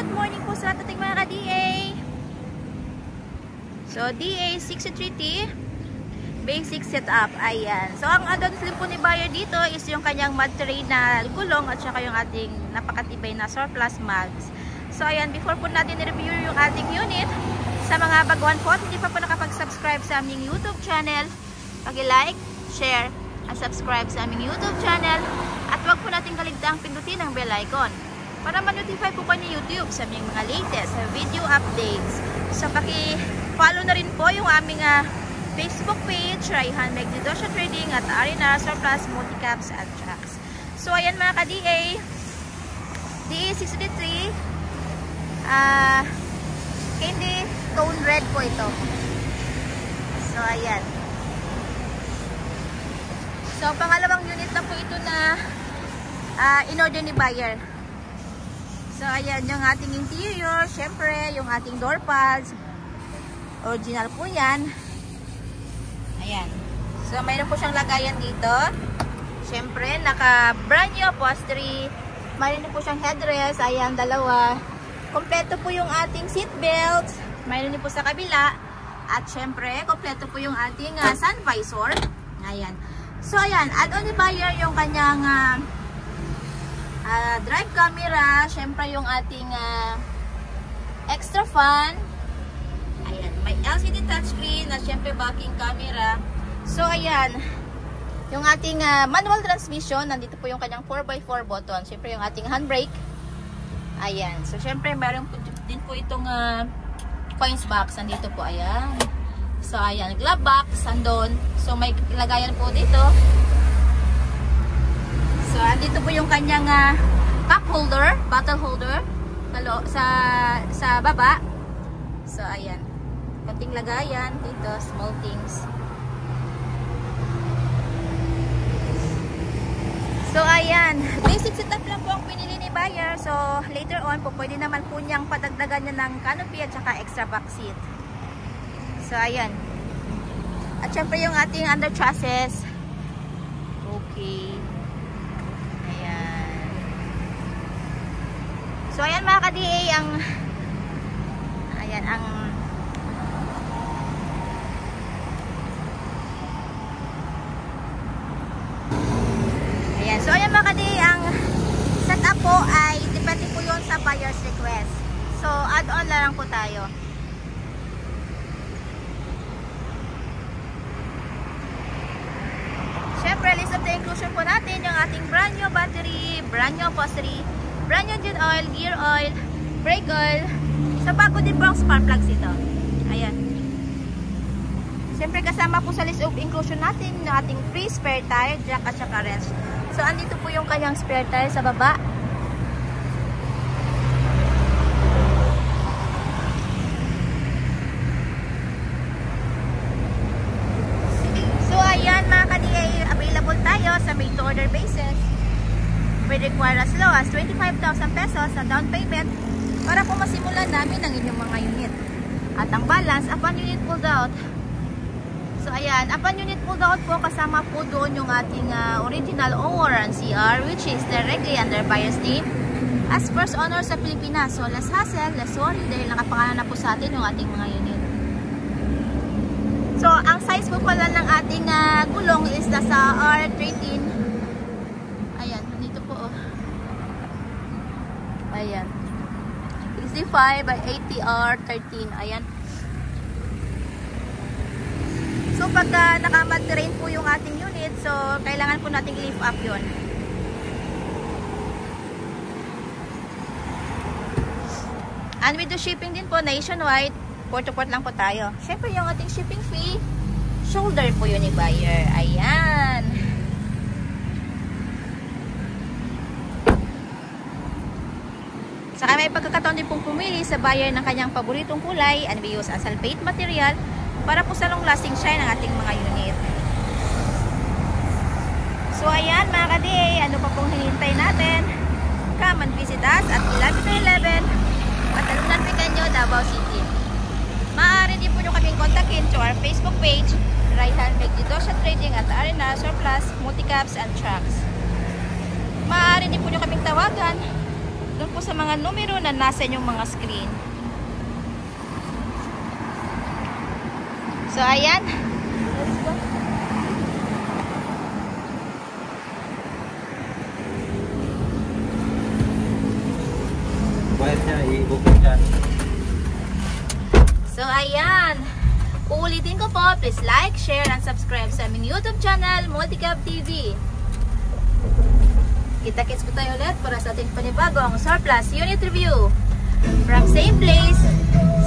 Good morning po sa ating mga ka-DA. So, DA 63T basic setup. Ayan. So, ang add-on slip po ni buyer dito is yung kanyang mud terrain na gulong at saka yung ating napakatibay na surplus mags. So, ayan. Before po natin i-review yung ating unit, sa mga baguhan po at hindi pa po nakapag-subscribe sa aming YouTube channel, pag-like, share, at subscribe sa aming YouTube channel. At huwag po natin kaligtaang pindutin ang bell icon para ma-notify po ni YouTube sa aming mga latest video updates. So, paki-follow na rin po yung aming Facebook page, Raihan Magdidosya Trading at Arena Surplus Multicaps at Trucks. So, ayan mga ka-DA, DA 63, candy tone red po ito. So, ayan. So, pangalawang unit na po ito na in-order ni buyer. So, ayan yung ating interior. Syempre, yung ating door pads. Original po yan. Ayan. So, mayroon po siyang lagayan dito. Syempre, naka-brand new upholstery. Mayroon po siyang headrest. Ayan, dalawa. Kompleto po yung ating seat belts. Mayroon din po sa kabila. At syempre, kompleto po yung ating sun visor. Ayan. So, ayan. Add-on ni buyer yung kanyang drive camera, syempre yung ating extra fan. Ayan, may LCD touchscreen at syempre backing camera. So ayan, yung ating manual transmission, nandito po yung kanyang 4x4 button. Syempre yung ating handbrake. Ayan, so syempre meron po din po itong coins box, nandito po, ayan. So ayan, glove box, andon. So may lagayan po dito. So, andito po yung kanyang cup holder, bottle holder sa baba. So, ayan. Konting lagayan dito, small things. So, ayan. Basic setup lang po ang pinili ni buyer. So, later on po, pwede naman po niyang padagdagan niya ng canopy at saka extra back seat. So, ayan. At syempre yung ating under chassis. Okay. So, ayan mga ka-DA, so ayan mga ka-DA, ang setup po ay depende po yun sa buyer's request. So, add-on lang po tayo. Siyempre, list of the inclusion po natin yung ating brand new battery, brand new upholstery, brand new engine oil, gear oil, brake oil. Sa bago din po ang spark plugs ito. Ayan. Siyempre kasama po sa list of inclusion natin yung ating free spare tire, jack at saka wrench. So andito po yung kanyang spare tire sa baba. So ayan mga ka-DA, available tayo sa made to order basis. We require as low as 25,000 pesos na down payment para po masimulan namin ang inyong mga unit. At ang balance, upon unit pulled out. So, ayan, upon unit pulled out po, kasama po doon yung ating original owner and CR, which is directly under buyer's name as first owner sa Pilipinas. So, less hassle, less worry, dahil nakapangalan na po sa atin yung ating mga unit. So, ang size po pala ng ating gulong is nasa R13. Ayan. 65 by 80 R13. Ayan. So, pagka naka-mud terrain po yung ating unit, so, kailangan po nating i-lift up yun. And with the shipping din po, nationwide, port to port lang po tayo. Siyempre, yung ating shipping fee, shoulder po yun ni buyer. Ayan. Saka may pagkakataon din pong pumili sa buyer ng kanyang paboritong kulay and we use as sulfate material para po sa long lasting shine ng ating mga unit. So ayan mga ka-DA, ano pa pong hinihintay natin? Come and visit us at 1111 Patalunan Pequeño, Davao City. Maaari din po nyo kaming kontakin to our Facebook page, Raihan Magdidosya Trading at Arena Surplus Multicaps and Trucks. Maaari din po nyo kaming tawagan doon po sa sa mga numero na nasa inyong mga screen. So, ayan. Bayad niya, i-booking niya. So, ayan. Uulitin ko po, please like, share, and subscribe sa aming YouTube channel, Multicab TV. Kita-kits po tayo ulit para sa ating panibagong surplus unit review. From same place,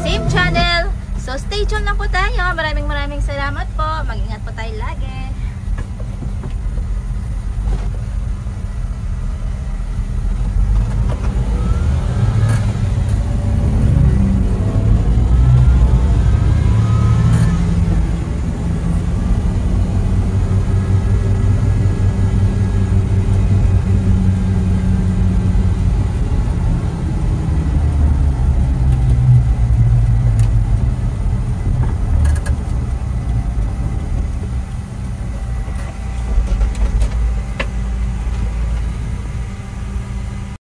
same channel. So, stay tuned lang po tayo. Maraming salamat po. Mag-ingat po tayo lagi.